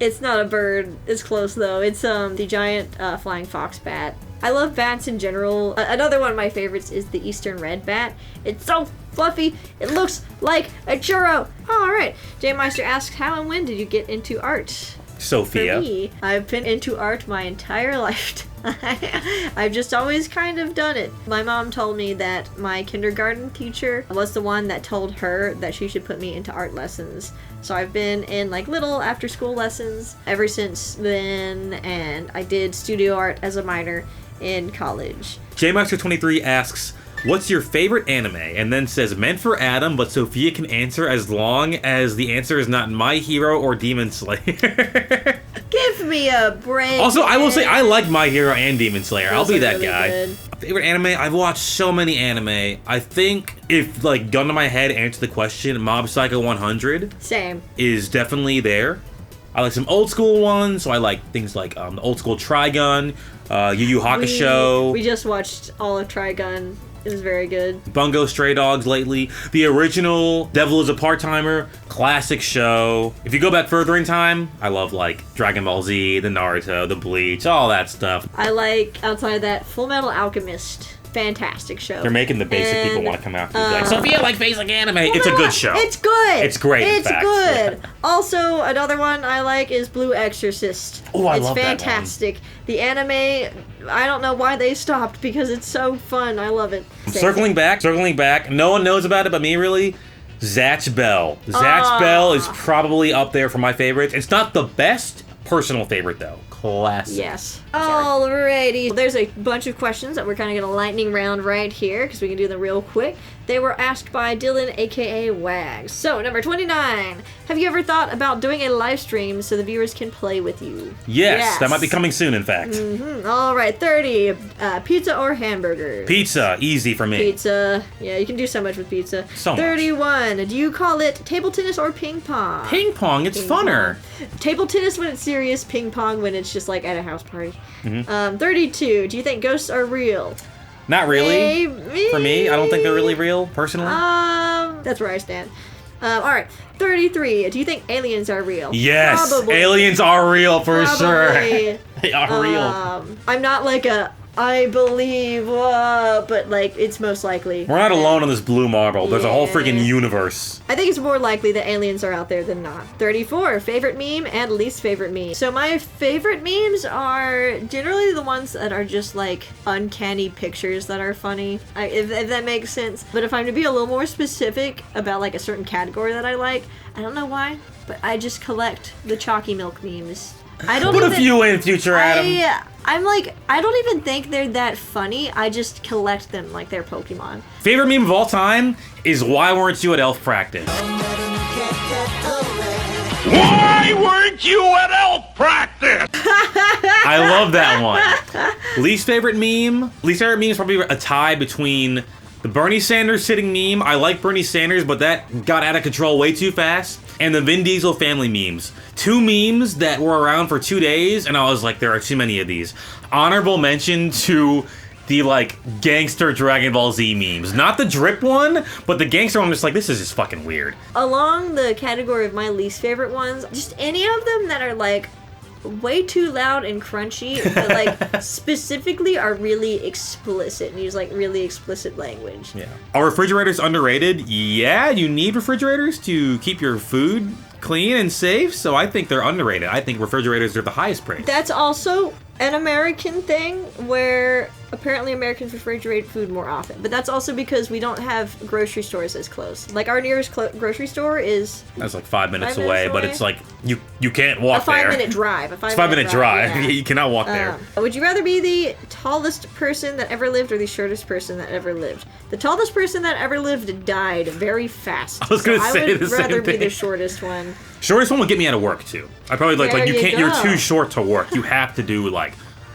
It's not a bird. It's close though. It's the giant flying fox bat. I love bats in general. Another one of my favorites is the eastern red bat. It's so fluffy. It looks like a churro. All right. J Meister asks, how and when did you get into art? Sophia. For me, I've been into art my entire life. I've just always kind of done it. My mom told me that my kindergarten teacher was the one that told her that she should put me into art lessons. So I've been in like little after school lessons ever since then, and I did studio art as a minor in college. JMeister23 asks, what's your favorite anime? And then says, meant for Adam, but Sophia can answer as long as the answer is not My Hero or Demon Slayer. Give me a break. Also, I will say, I like My Hero and Demon Slayer. I'll be that guy. Good. Favorite anime? I've watched so many anime. I think if, like, gun to my head, answer the question, Mob Psycho 100 Same. is definitely there. I like some old school ones, so I like things like the old school Trigun, Yu Yu Hakusho. We just watched all of Trigun. It was very good. Bungo Stray Dogs lately. The original Devil is a Part-Timer, classic show. If you go back further in time, I love like Dragon Ball Z, the Naruto, the Bleach, all that stuff. I like, outside of that, Full Metal Alchemist. Fantastic show. They're making the basic people want to come out. Like, Sophia like basic anime. It's a good show. It's good. It's great. It's in fact. good. Yeah. Also, another one I like is Blue Exorcist. Oh, I love that one. that It's fantastic. The anime, I don't know why they stopped because it's so fun. I love it. Circling back. No one knows about it but me, really. Zatch Bell. Zatch Bell is probably up there for my favorites. It's not the best personal favorite though. Classic. Yes. Alrighty. There's a bunch of questions that we're kind of going to lightning round right here because we can do them real quick. They were asked by Dylan, aka Wags. So, number 29. Have you ever thought about doing a live stream so the viewers can play with you? Yes. That might be coming soon, in fact. Alright, 30. Pizza or hamburger? Pizza. Easy for me. Pizza. Yeah, you can do so much with pizza. So much. 31. Do you call it table tennis or ping pong? Ping pong. It's funner. Table tennis when it's serious, ping pong when it's just like at a house party. 32. Do you think ghosts are real? Not really. Maybe. For me, I don't think they're really real, personally. That's where I stand. Alright, 33. Do you think aliens are real? Yes, Probably. aliens are real for sure. Probably. They are real. I'm not like a I believe, but like it's most likely. We're not alone on this blue marble. There's a whole Yeah. freaking universe. I think it's more likely that aliens are out there than not. 34, favorite meme and least favorite meme. So my favorite memes are generally the ones that are just like uncanny pictures that are funny, if that makes sense. But if I'm to be a little more specific about like a certain category that I like, I don't know why, but I just collect the chalky milk memes. I don't Put even, a few in, future Adam. I'm like, I don't even think they're that funny. I just collect them like they're Pokemon. Favorite meme of all time is why weren't you at elf practice? Why weren't you at elf practice? I love that one. Least favorite meme? Least favorite meme is probably a tie between the Bernie Sanders sitting meme. I like Bernie Sanders, but that got out of control way too fast. And the Vin Diesel family memes. Two memes that were around for 2 days, and I was like, there are too many of these. Honorable mention to the, like, gangster Dragon Ball Z memes. Not the drip one, but the gangster one. I'm just like, this is just fucking weird. Along the category of my least favorite ones, just any of them that are like way too loud and crunchy, but like specifically are really explicit and use like really explicit language. Yeah. Are refrigerators underrated? Yeah, you need refrigerators to keep your food clean and safe, so I think they're underrated. I think refrigerators are the highest praise. That's also an American thing where apparently Americans refrigerate food more often. But that's also because we don't have grocery stores as close. Like our nearest grocery store is... That's like 5 minutes 5 away, minutes but away? it's like, you can't walk a there. 5-minute drive. It's a 5-minute drive. yeah. You cannot walk there. Would you rather be the tallest person that ever lived or the shortest person that ever lived? The tallest person that ever lived died very fast. I was gonna say I would the same rather be thing. the shortest one. Shortest one would get me out of work too. I probably like There you you can't. You're go. too short to work. You have to do like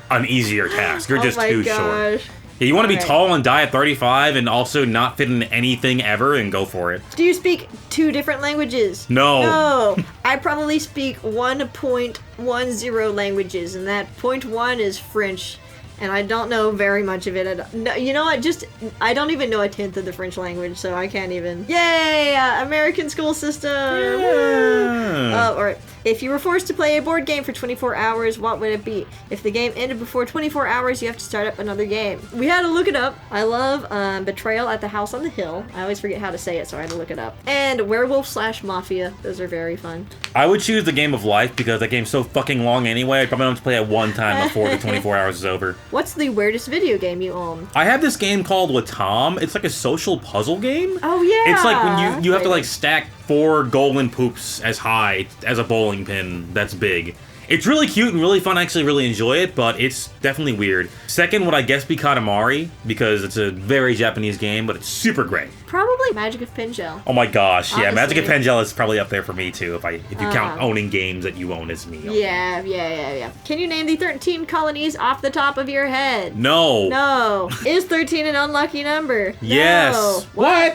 an easier task. You're just oh my too gosh. short. Yeah, you want to be Alright. tall and die at 35 and also not fit in anything ever and go for it. Do you speak 2 different languages? No. No. I probably speak 1.10 languages, and that 0.1 is French. And I don't know very much of it. No, you know what? I don't even know a tenth of the French language, so I can't even. Yay! American school system! Yeah. Alright. If you were forced to play a board game for 24 hours, what would it be? If the game ended before 24 hours, you have to start up another game. We had to look it up. I love Betrayal at the House on the Hill. I always forget how to say it, so I had to look it up. And Werewolf/Mafia. Those are very fun. I would choose the Game of Life because that game's so fucking long anyway. I probably don't have to play it one time before the 24 hours is over. What's the weirdest video game you own? I have this game called Watam. It's like a social puzzle game. Oh, yeah! It's like when you have to like stack 4 golden poops as high as a bowling pin that's big. It's really cute and really fun. I actually really enjoy it, but it's definitely weird. Second would I guess be Katamari because it's a very Japanese game, but it's super great. Probably Magic of Pingel. Oh my gosh, yeah, Honestly. Magic of Pangel is probably up there for me too, if you count owning games that you own as me. Yeah. Can you name the 13 colonies off the top of your head? No. No. Is 13 an unlucky number? Yes. No. What?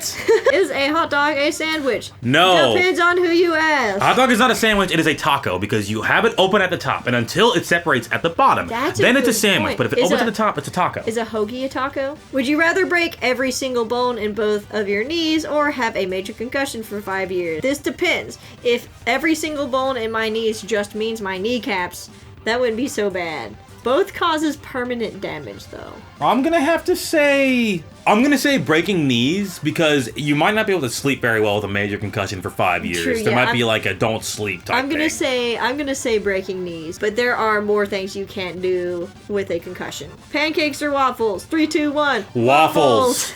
Is a hot dog a sandwich? No. Depends on who you ask. Hot dog is not a sandwich, it is a taco, because you have it open at the top, and until it separates at the bottom, That's a then it's a good sandwich, point. but if it opens at the top, it's a taco. Is a hoagie a taco? Would you rather break every single bone in both of your knees or have a major concussion for 5 years? This depends. If every single bone in my knees just means my kneecaps, that wouldn't be so bad. Both causes permanent damage, though. I'm gonna say breaking knees, because you might not be able to sleep very well with a major concussion for 5 years. True, There yeah, might be like a don't sleep type I'm gonna thing. say breaking knees, but there are more things you can't do with a concussion. Pancakes or waffles? 3, 2, 1. Waffles.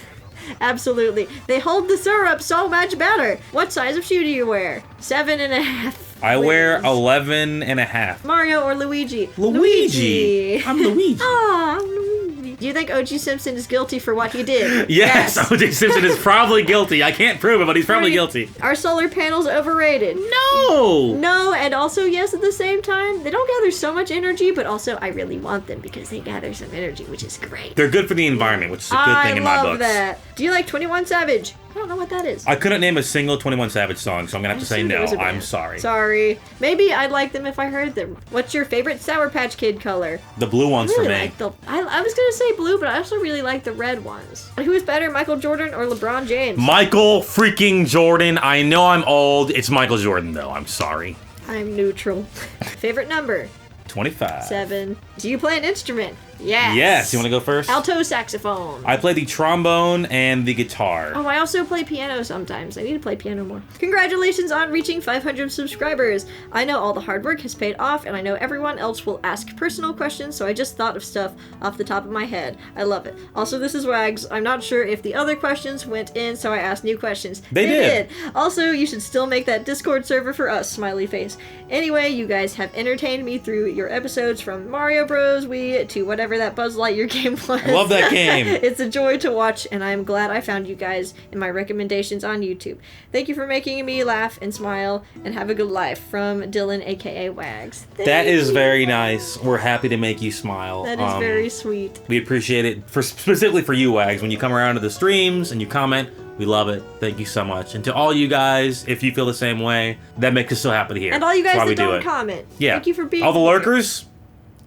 Absolutely. They hold the syrup so much better. What size of shoe do you wear? 7.5. I wear 11 and a half. Mario or Luigi? Luigi. I'm Luigi. Ah, I'm Luigi. Do you think O.J. Simpson is guilty for what he did? Yes, O.J. Simpson is probably guilty. I can't prove it, but he's probably 3, guilty. Are solar panels overrated? No! No, and also yes at the same time. They don't gather so much energy, but also I really want them because they gather some energy, which is great. They're good for the environment, which is a good thing in my I books. love that. Do you like 21 Savage? I don't know what that is. I couldn't name a single 21 Savage song, so I'm gonna have to say assumed it no. was a band. I'm sorry. Sorry. Maybe I'd like them if I heard them. What's your favorite Sour Patch Kid color? The blue ones I for really me. like the. I was gonna say blue, but I also really like the red ones. Who is better, Michael Jordan or LeBron James? Michael freaking Jordan. I know I'm old. It's Michael Jordan, though. I'm sorry. I'm neutral. Favorite number? 25. 7. Do you play an instrument? Yes. Yes. You want to go first? Alto saxophone. I play the trombone and the guitar. Oh, I also play piano sometimes. I need to play piano more. Congratulations on reaching 500 subscribers. I know all the hard work has paid off, and I know everyone else will ask personal questions, so I just thought of stuff off the top of my head. I love it. Also, this is Wags. I'm not sure if the other questions went in, so I asked new questions. They did. Also, you should still make that Discord server for us, smiley face. Anyway, you guys have entertained me through your episodes from Mario Bros. Wii to whatever that Buzz Lightyear game was. I love that game. It's a joy to watch, and I'm glad I found you guys in my recommendations on YouTube. Thank you for making me laugh and smile, and have a good life. From Dylan, aka Wags. That is Thank very you. nice. We're happy to make you smile. That is very sweet. We appreciate it, specifically for you, Wags. When you come around to the streams and you comment, we love it. Thank you so much. And to all you guys, if you feel the same way, that makes us so happy to hear. And all you That's guys why we that do don't it. comment. Yeah. Thank you for being all the here. lurkers,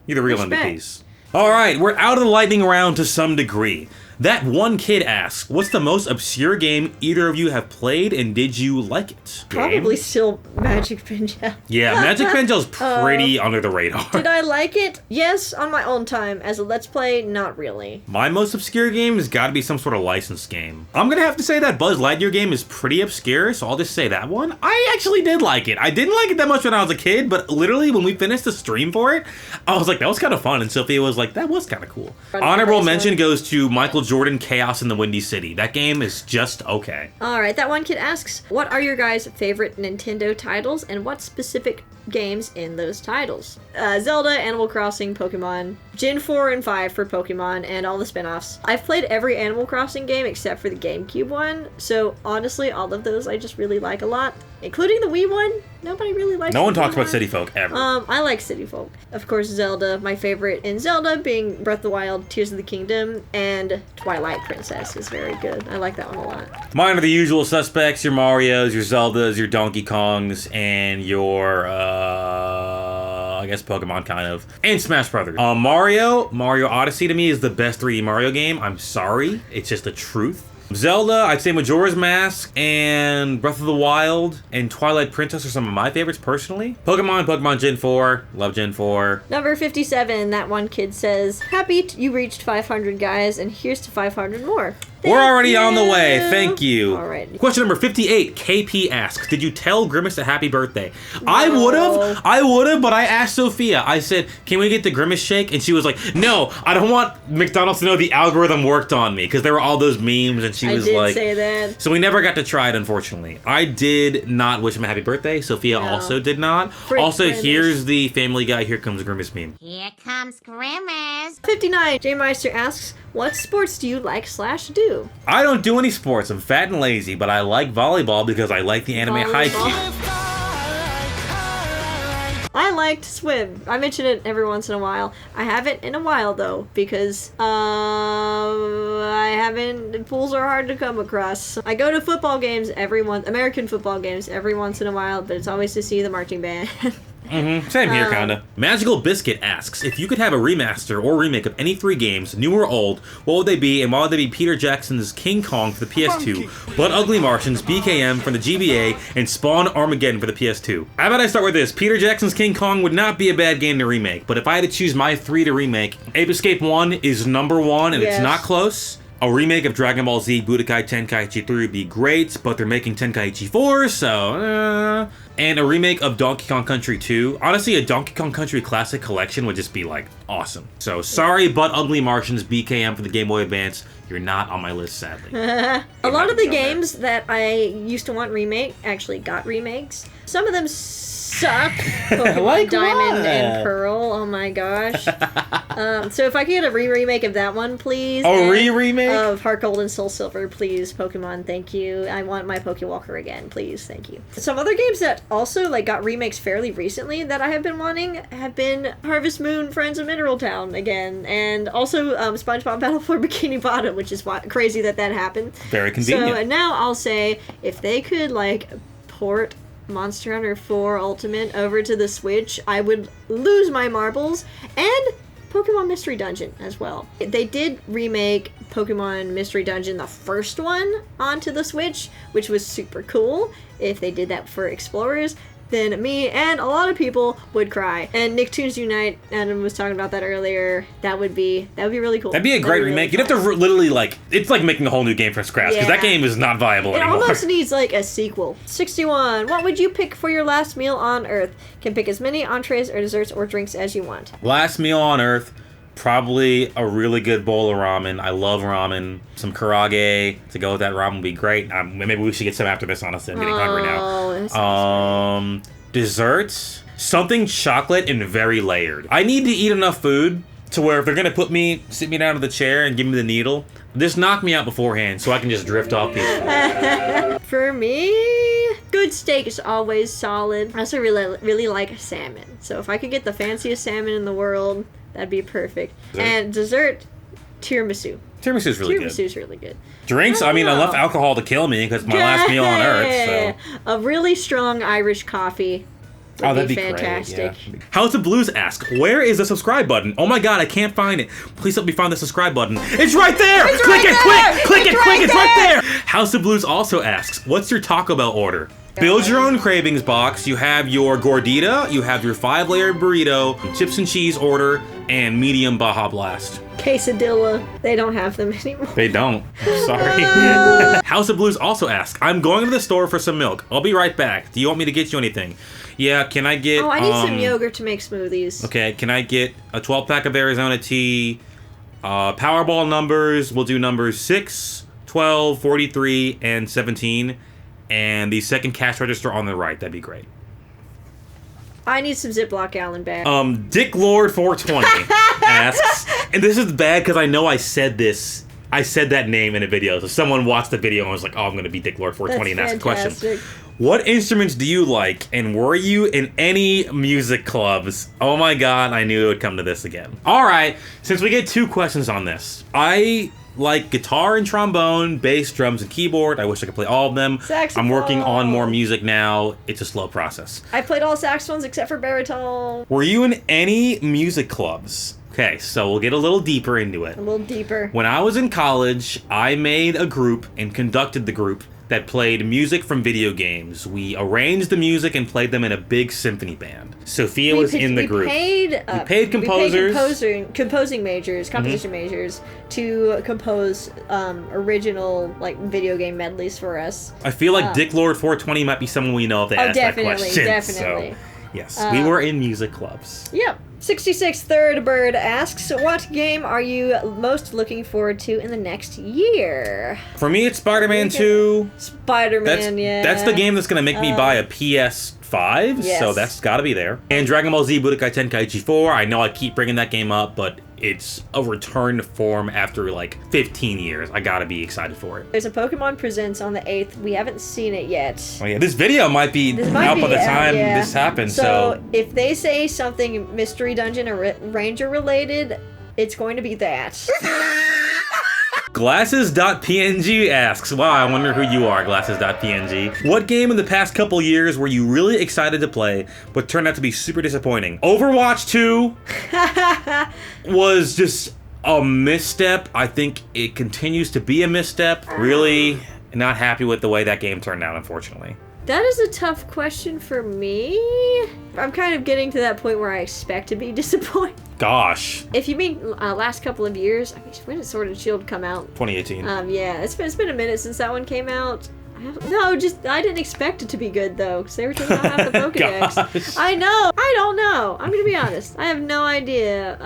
you're the real Respect. MVPs. All right, we're out of the lightning round to some degree. That one kid asks, what's the most obscure game either of you have played, and did you like it? Probably Game? still Magic Pingel. Yeah, Magic Pengel's pretty under the radar. Did I like it? Yes, on my own time. As a Let's Play, not really. My most obscure game has got to be some sort of licensed game. I'm going to have to say that Buzz Lightyear game is pretty obscure, so I'll just say that one. I actually did like it. I didn't like it that much when I was a kid, but literally when we finished the stream for it, I was like, that was kind of fun, and Sophia was like, that was kind of cool. Honorable mention goes to Michael Jordan Chaos in the Windy City. That game is just okay. Alright, that one kid asks, what are your guys' favorite Nintendo titles, and what specific games in those titles? Zelda, Animal Crossing, Pokemon, Gen 4 and 5 for Pokemon, and all the spin-offs. I've played every Animal Crossing game except for the GameCube one, so honestly, all of those I just really like a lot, including the Wii one. Nobody really likes No one the talks Wii about one. City Folk ever. I like City Folk. Of course, Zelda. My favorite in Zelda being Breath of the Wild, Tears of the Kingdom, and Twilight Princess is very good. I like that one a lot. Mine are the usual suspects, your Marios, your Zeldas, your Donkey Kongs, and your, I guess Pokemon kind of. And Smash Brothers. Mario Odyssey to me is the best 3D Mario game. I'm sorry. It's just the truth. Zelda, I'd say Majora's Mask, and Breath of the Wild, and Twilight Princess are some of my favorites personally. Pokemon Gen 4, love Gen 4. Number 57, that one kid says, happy you reached 500 guys, and here's to 500 more. We're already Thank on the way. you. Thank you. Alright. Question number 58. KP asks, did you tell Grimace a happy birthday? I No. would have, but I asked Sophia. I said, can we get the Grimace shake? And she was like, no, I don't want McDonald's to know the algorithm worked on me, because there were all those memes, and she was I did like... say that. So we never got to try it, unfortunately. I did not wish him a happy birthday. Sophia No. also did not. Frick Also, Grimace. here's the Family Guy Here Comes Grimace meme. Here comes Grimace. 59. J Meister asks, what sports do you like/do? I don't do any sports. I'm fat and lazy, but I like volleyball because I like the anime Haikyuu. I like to swim. I mention it every once in a while. I haven't in a while though, because pools are hard to come across. I go to American football games every once in a while, but it's always to see the marching band. Same here, kinda. Magical Biscuit asks, if you could have a remaster or remake of any 3 games, new or old, what would they be, and why would they be Peter Jackson's King Kong for the PS2, Blood Ugly Martians, BKM for the GBA, and Spawn Armageddon for the PS2? How about I start with this? Peter Jackson's King Kong would not be a bad game to remake, but if I had to choose my 3 to remake, Ape Escape 1 is number 1, and it's not close. A remake of Dragon Ball Z Budokai Tenkaichi 3 would be great, but they're making Tenkaichi 4, so And a remake of Donkey Kong Country 2. Honestly, a Donkey Kong Country Classic Collection would just be, like, awesome. So, sorry, but Ugly Martians BKM for the Game Boy Advance. You're not on my list, sadly. A lot of the games that I used to want remake actually got remakes. Some of them suck. Pokemon Like Diamond what? and Pearl. Oh my gosh. So if I could get a remake of that one, please. A remake of Heart Gold and Soul Silver, please. Pokemon, thank you. I want my Pokewalker again, please. Thank you. Some other games that also got remakes fairly recently that I have been wanting have been Harvest Moon, Friends of Mineral Town again, and also SpongeBob Battle for Bikini Bottom, which is crazy that happened. Very convenient. So now I'll say if they could port Monster Hunter 4 Ultimate over to the Switch, I would lose my marbles, and Pokemon Mystery Dungeon as well. They did remake Pokemon Mystery Dungeon, the first one, onto the Switch, which was super cool. If they did that for Explorers, then me and a lot of people would cry. And Nicktoons Unite, Adam was talking about that earlier, that would be really cool. That'd be a great remake. You'd have to literally, it's like making a whole new game from scratch, because that game is not viable anymore. It almost needs, a sequel. 61. What would you pick for your last meal on Earth? Can pick as many entrees or desserts or drinks as you want. Last meal on Earth, probably a really good bowl of ramen. I love ramen. Some karage to go with that ramen would be great. Maybe we should get some after this, honestly. I'm getting hungry now. Desserts, something chocolate and very layered. I need to eat enough food to where if they're gonna sit me down to the chair and give me the needle, just knock me out beforehand so I can just drift off peacefully. For me, good steak is always solid. I also really like salmon. So if I could get the fanciest salmon in the world, that'd be perfect. And dessert, tiramisu. Tiramisu's really good. Tiramisu's really good. Drinks, enough alcohol to kill me because it's my last meal on Earth. So. A really strong Irish coffee. That'd be fantastic. Great, yeah. House of Blues asks, where is the subscribe button? Oh my god, I can't find it. Please help me find the subscribe button. It's right there! Click it, quick! It's right there! House of Blues also asks, what's your Taco Bell order? Build your own cravings box. You have your gordita, you have your 5-layer burrito, chips and cheese order, and medium Baja Blast. Quesadilla. They don't have them anymore. They don't. I'm sorry. House of Blues also asks, I'm going to the store for some milk. I'll be right back. Do you want me to get you anything? Yeah, can I get... Oh, I need some yogurt to make smoothies. Okay, can I get a 12-pack of Arizona tea? Powerball numbers, we'll do numbers 6, 12, 43, and 17. And the second cash register on the right. That'd be great. I need some Ziploc gallon bags. Dick Lord 420 asks, and this is bad because I know I said this. I said that name in a video. So someone watched the video and was like, oh, I'm going to be Dick Lord 420 and ask a question. What instruments do you like, and were you in any music clubs? Oh my god, I knew it would come to this again. Alright, since we get 2 questions on this, I like guitar and trombone, bass, drums, and keyboard. I wish I could play all of them. Saxophone. I'm working on more music now. It's a slow process. I played all saxophones except for baritone. Were you in any music clubs? Okay, so we'll get a little deeper into it. A little deeper. When I was in college, I made a group and conducted the group that played music from video games. We arranged the music and played them in a big symphony band. Sophia was in the group. We paid composers. Composing majors, composition majors, to compose original video game medleys for us. I feel like Dick Lord 420 might be someone we know if they ask that question. Definitely. So, yes, we were in music clubs. Yep. 66 Third Bird asks, what game are you most looking forward to in the next year? For me, it's Spider-Man 2. Spider-Man, That's the game that's going to make me buy a PS5, so that's got to be there. And Dragon Ball Z Budokai Tenkaichi 4. I know I keep bringing that game up, but it's a return to form after like 15 years. I gotta be excited for it. There's a Pokemon Presents on the 8th. We haven't seen it yet. Oh yeah, this video might be out by the time this happens. So if they say something Mystery Dungeon or Ranger related, it's going to be that. Glasses.png asks, wow, I wonder who you are, Glasses.png. What game in the past couple years were you really excited to play, but turned out to be super disappointing? Overwatch 2 was just a misstep. I think it continues to be a misstep. Really not happy with the way that game turned out, unfortunately. That is a tough question for me. I'm kind of getting to that point where I expect to be disappointed. Gosh. If you mean last couple of years, I mean, when did Sword and Shield come out? 2018. Yeah, it's been a minute since that one came out. I didn't expect it to be good though, because they were taking out half the Pokedex. Gosh. I know. I don't know. I'm gonna be honest. I have no idea.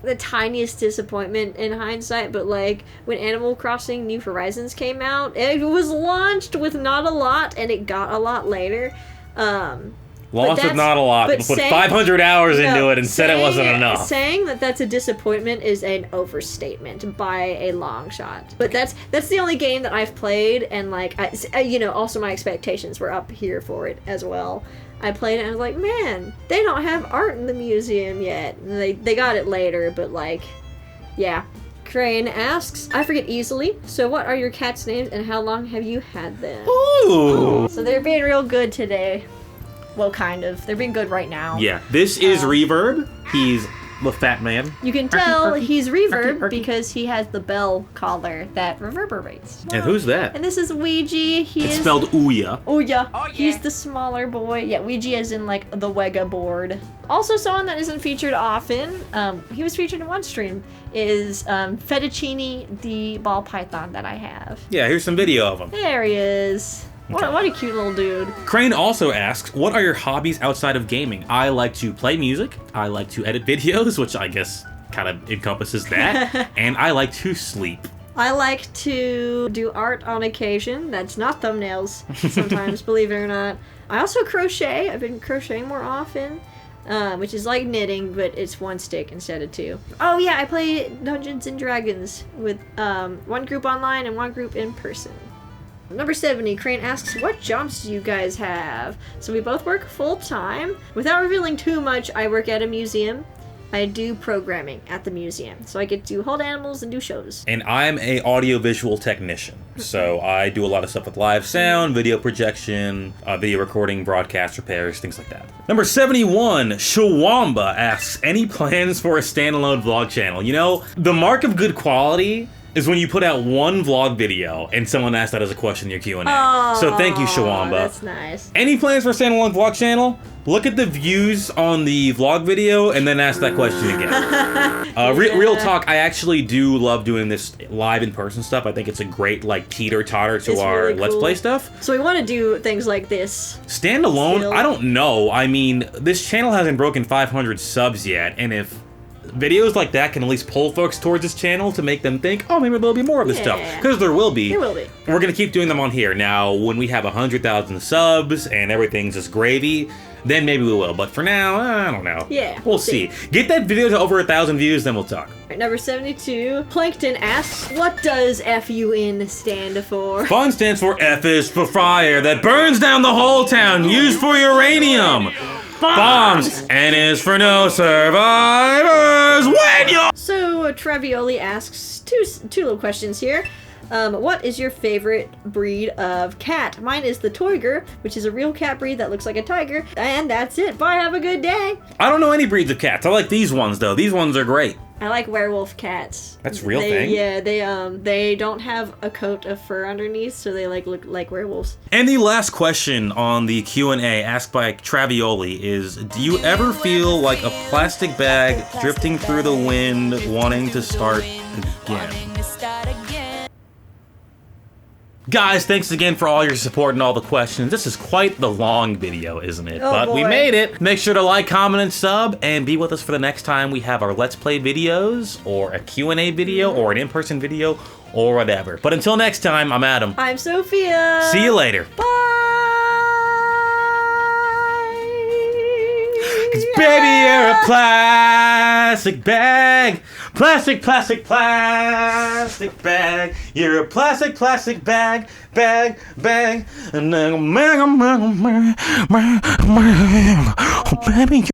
The tiniest disappointment in hindsight, but like when Animal Crossing New Horizons came out, it was launched with not a lot, and it got a lot later. Launched with not a lot. People put 500 hours into it and said it wasn't enough. Saying that that's a disappointment is an overstatement by a long shot. But that's the only game that I've played, and like also my expectations were up here for it as well. I played it and I was like, man, they don't have art in the museum yet. And they got it later, but like, yeah. Crane asks, I forget easily, so what are your cats' names and how long have you had them? Ooh. So they're being real good today. Well, kind of. They're being good right now. Yeah, this is Reverb. He's the fat man. You can tell he's Reverb because he has the bell collar that reverberates. And who's that? And this is Ouija. It's spelled Ouya. Ouya. Oh, yeah. He's the smaller boy. Yeah, Ouija is in like the Wega board. Also, someone that isn't featured often, he was featured in one stream, is Fettuccine, the ball python that I have. Yeah, here's some video of him. There he is. What a cute little dude. Crane also asks, what are your hobbies outside of gaming? I like to play music, I like to edit videos, which I guess kind of encompasses that, and I like to sleep. I like to do art on occasion. That's not thumbnails sometimes, believe it or not. I also crochet. I've been crocheting more often, which is like knitting, but it's one stick instead of two. Oh yeah, I play Dungeons and Dragons with one group online and one group in person. Number 70, Crane asks, what jobs do you guys have? So we both work full-time. Without revealing too much, I work at a museum. I do programming at the museum. So I get to hold animals and do shows. And I'm a audiovisual technician. So I do a lot of stuff with live sound, video projection, video recording, broadcast repairs, things like that. Number 71, Shawamba asks, any plans for a standalone vlog channel? You know, the mark of good quality is when you put out one vlog video and someone asks that as a question in your Q&A. So thank you, Shawamba. That's nice. Any plans for a standalone vlog channel? Look at the views on the vlog video and then ask that question again. Real talk, I actually do love doing this live in-person stuff. I think it's a great like teeter-totter to our really Let's Play stuff. So we want to do things like this. Standalone? Still? I don't know. I mean, this channel hasn't broken 500 subs yet, and if videos like that can at least pull folks towards this channel to make them think, oh, maybe there'll be more of this stuff. Because there will be. There will be. We're going to keep doing them on here. Now, when we have 100,000 subs and everything's just gravy, then maybe we will. But for now, I don't know. Yeah. We'll see. Get that video to over 1,000 views, then we'll talk. Right, number 72, Plankton asks, what does FUN stand for? FUN stands for F is for fire that burns down the whole town, used for uranium. Bombs! N is for no survivors. When you. So Travioli asks two little questions here. What is your favorite breed of cat? Mine is the Toiger, which is a real cat breed that looks like a tiger. And that's it. Bye, have a good day. I don't know any breeds of cats. I like these ones though. These ones are great. I like werewolf cats. That's a real thing? Yeah, they don't have a coat of fur underneath, so they look like werewolves. And the last question on the Q&A asked by Travioli is, do you ever feel like a plastic bag drifting through the wind wanting to start again? Guys, thanks again for all your support and all the questions. This is quite the long video, isn't it? Oh, but boy. We made it. Make sure to like, comment, and sub, and be with us for the next time we have our Let's Play videos, or a Q&A video, or an in-person video, or whatever. But until next time, I'm Adam. I'm Sophia. See you later. Bye. 'Cause baby, you're a plant. plastic bag. Plastic, plastic, plastic bag. You're a plastic, plastic bag, bag, bag. And then, baby.